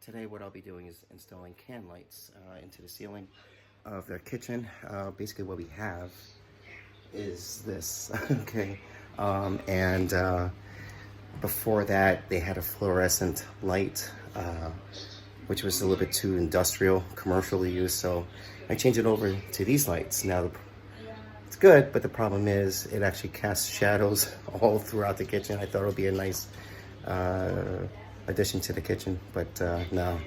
Today what I'll be doing is installing can lights into the ceiling of their kitchen. Basically what we have is this, okay? Before that they had a fluorescent light, which was a little bit too industrial, commercially used, so I changed it over to these lights. Now it's good, but the problem is it actually casts shadows all throughout the kitchen. I thought it would be a nice addition to the kitchen, but no,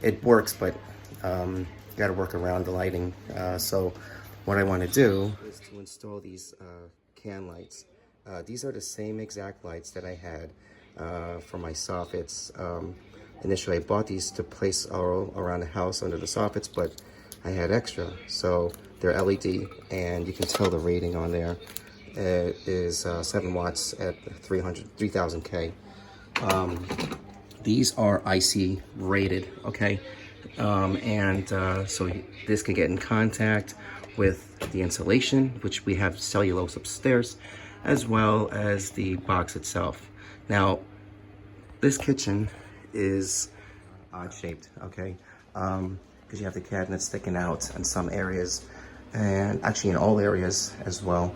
it works, but you got to work around the lighting. So what I want to do is to install these can lights. These are the same exact lights that I had for my soffits. Initially I bought these to place all around the house under the soffits, but I had extra, so they're LED, and you can tell the rating on there. It is 7 watts at 3000 K. These are IC rated, okay? So this can get in contact with the insulation, which we have cellulose upstairs, as well as the box itself. Now, this kitchen is odd shaped, okay? Because you have the cabinets sticking out in some areas, and actually in all areas as well.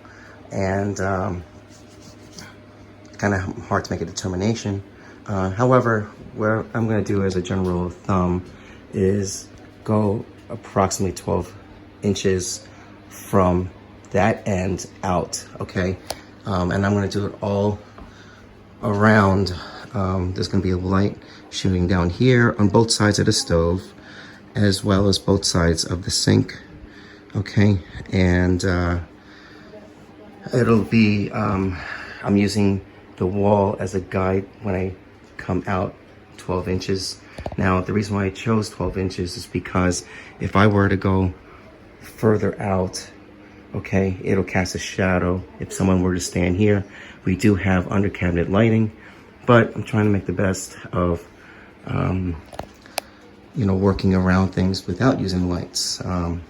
And kind of hard to make a determination. However, what I'm going to do as a general rule of thumb is go approximately 12 inches from that end out, okay? And I'm going to do it all around. There's going to be a light shooting down here on both sides of the stove, as well as both sides of the sink, okay? And it'll be, I'm using the wall as a guide when I come out 12 inches. Now, the reason why I chose 12 inches is because if I were to go further out, okay, it'll cast a shadow if someone were to stand here. We do have under cabinet lighting, but I'm trying to make the best of, you know, working around things without using lights. And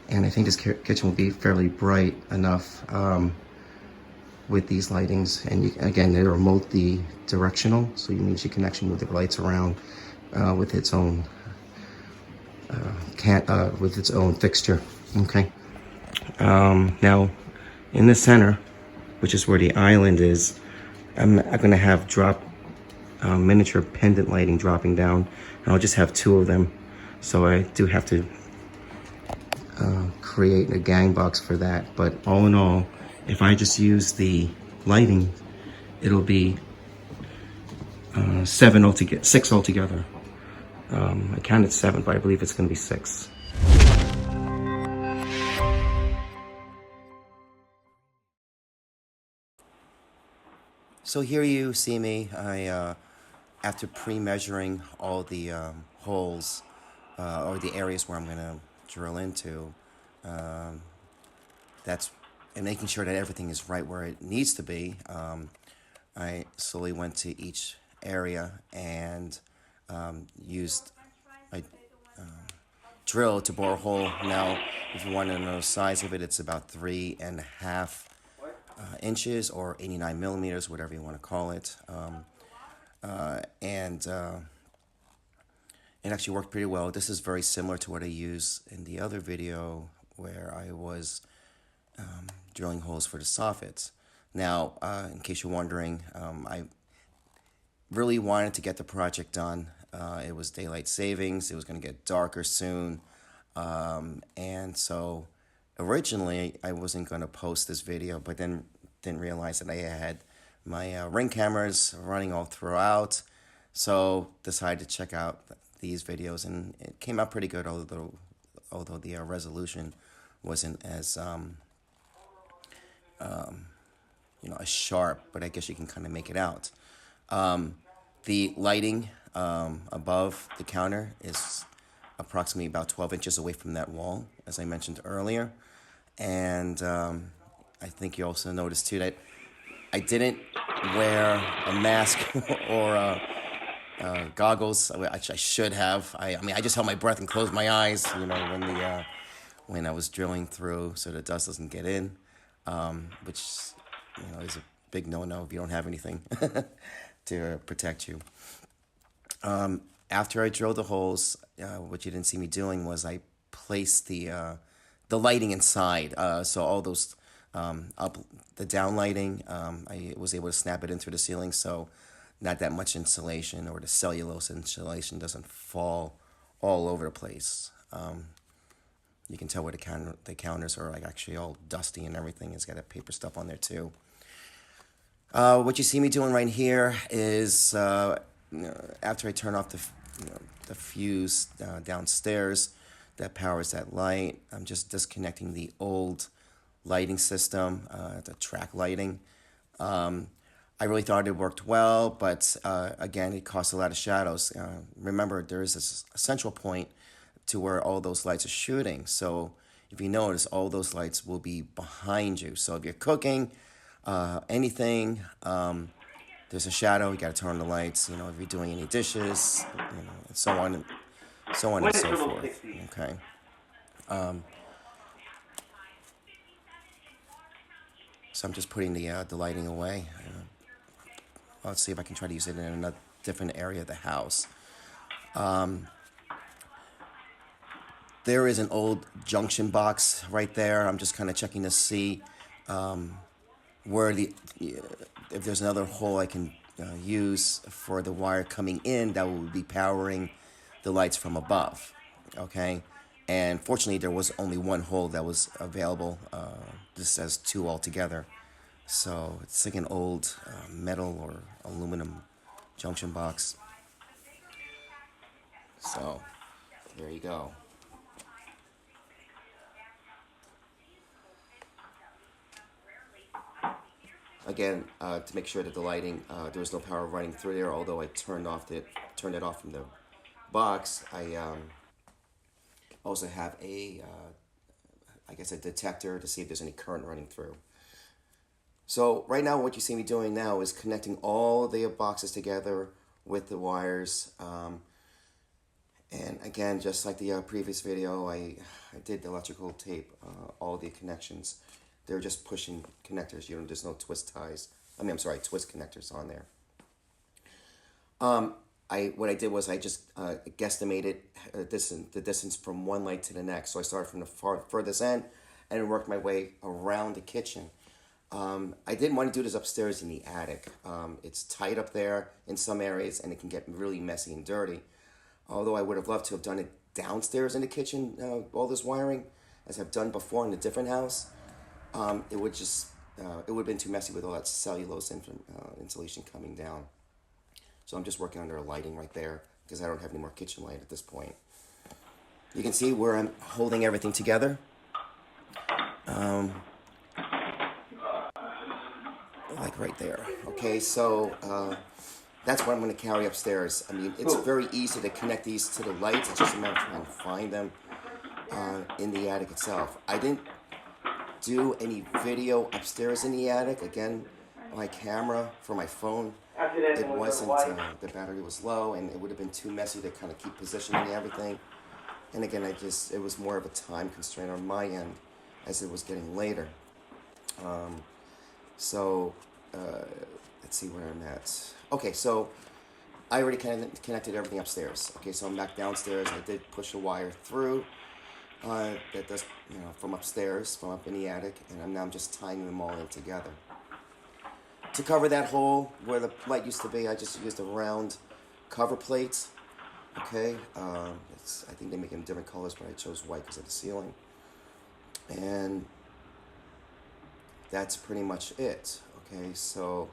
I think this kitchen will be fairly bright enough with these lightings. And again, they're multi-directional, so it means you can actually move the lights around with its own fixture. Okay. Now, in the center, which is where the island is, I'm going to have miniature pendant lighting dropping down, and I'll just have 2 of them. So I do have to create a gang box for that. But all in all, if I just use the lighting, it'll be 6 altogether. I counted 7, but I believe it's going to be 6. So here you see me. After pre-measuring all the holes or the areas where I'm going to drill into, and making sure that everything is right where it needs to be, I slowly went to each area and used my drill to bore a hole. Now, if you want to know the size of it, it's about 3.5 inches or 89 millimeters, whatever you want to call it. It actually worked pretty well. This is very similar to what I used in the other video where I was drilling holes for the soffits. Now, in case you're wondering, I really wanted to get the project done. It was daylight savings. It was going to get darker soon. And so originally I wasn't going to post this video, but then didn't realize that I had my Ring cameras running all throughout. So decided to check out these videos, and it came out pretty good, although the resolution wasn't as you know, as sharp, but I guess you can kind of make it out. The lighting above the counter is approximately about 12 inches away from that wall, as I mentioned earlier. And I think you also noticed too that I didn't wear a mask or goggles. I should have. I mean, I just held my breath and closed my eyes, you know, when I was drilling through, so the dust doesn't get in, which, you know, is a big no-no if you don't have anything to protect you. After I drilled the holes, what you didn't see me doing was I placed the lighting inside. So all those up the downlighting, I was able to snap it in through the ceiling, so not that much insulation, or the cellulose insulation doesn't fall all over the place. You can tell where the counters are like actually all dusty and everything. It's got a paper stuff on there too. What you see me doing right here is after I turn off the fuse downstairs that powers that light, I'm just disconnecting the old lighting system, the track lighting. I really thought it worked well, but again, it caused a lot of shadows. Remember, there is a central point to where all those lights are shooting. So if you notice, all those lights will be behind you. So if you're cooking, anything, there's a shadow, you got to turn on the lights. You know, if you're doing any dishes, and so on and so forth. Okay. So I'm just putting the lighting away. Let's see if I can try to use it in another different area of the house. There is an old junction box right there. I'm just kind of checking to see where if there's another hole I can use for the wire coming in that will be powering the lights from above. Okay, and fortunately there was only one hole that was available. This says two altogether, so it's like an old metal or aluminum junction box. So there you go. Again, to make sure that the lighting, there was no power running through there, although I turned it off from the box. I also have I guess a detector to see if there's any current running through. So right now what you see me doing now is connecting all the boxes together with the wires. And again, just like the previous video, I did the electrical tape, all the connections. They're just pushing connectors. There's no twist ties. Twist connectors on there. What I did was I just guesstimated the distance from one light to the next. So I started from the furthest end and worked my way around the kitchen. I didn't want to do this upstairs in the attic. It's tight up there in some areas, and it can get really messy and dirty. Although I would have loved to have done it downstairs in the kitchen, all this wiring, as I've done before in a different house. It would have been too messy with all that cellulose insulation coming down. So I'm just working under a lighting right there because I don't have any more kitchen light at this point. You can see where I'm holding everything together. Like right there. Okay, so that's what I'm going to carry upstairs. I mean, it's very easy to connect these to the lights. It's just a matter of trying to find them in the attic itself. I didn't do any video upstairs in the attic. Again, my camera for my phone, it wasn't, the battery was low, and it would have been too messy to kind of keep positioning everything. And again, it was more of a time constraint on my end as it was getting later. Let's see where I'm at. Okay, so I already connected everything upstairs. Okay, so I'm back downstairs. I did push a wire through that does, from upstairs, from up in the attic, and I'm just tying them all in together. To cover that hole where the light used to be, I just used a round cover plate. Okay, I think they make them different colors, but I chose white because of the ceiling. And that's pretty much it. Okay, so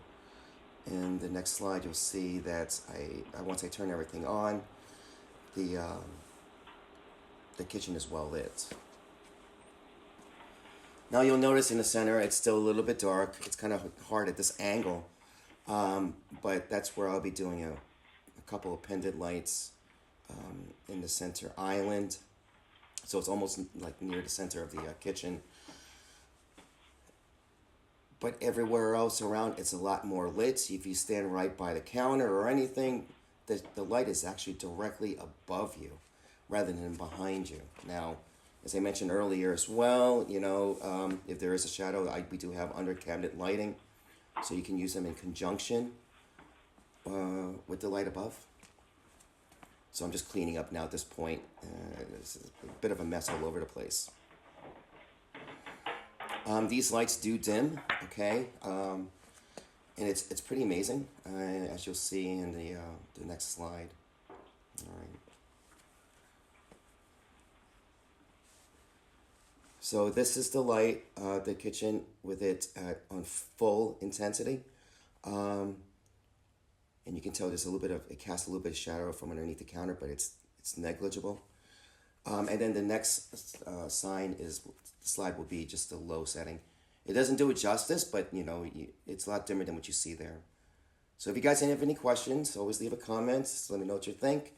in the next slide, you'll see that once I turn everything on, the kitchen is well lit. Now you'll notice in the center, it's still a little bit dark. It's kind of hard at this angle, but that's where I'll be doing a couple of pendant lights in the center island. So it's almost like near the center of the kitchen. But everywhere else around, it's a lot more lit. If you stand right by the counter or anything, the light is actually directly above you rather than behind you. Now, as I mentioned earlier as well, if there is a shadow, we do have under cabinet lighting, so you can use them in conjunction with the light above. So I'm just cleaning up now at this point. It's a bit of a mess all over the place. These lights do dim, okay, and it's pretty amazing, as you'll see in the next slide. All right. So this is the light, the kitchen with it on full intensity, and you can tell there's a little bit of, it casts a little bit of shadow from underneath the counter, but it's negligible. And then the next slide will be just the low setting. It doesn't do it justice, but you know, it's a lot dimmer than what you see there. So if you guys have any questions, always leave a comment. Just let me know what you think,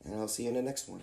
and I'll see you in the next one.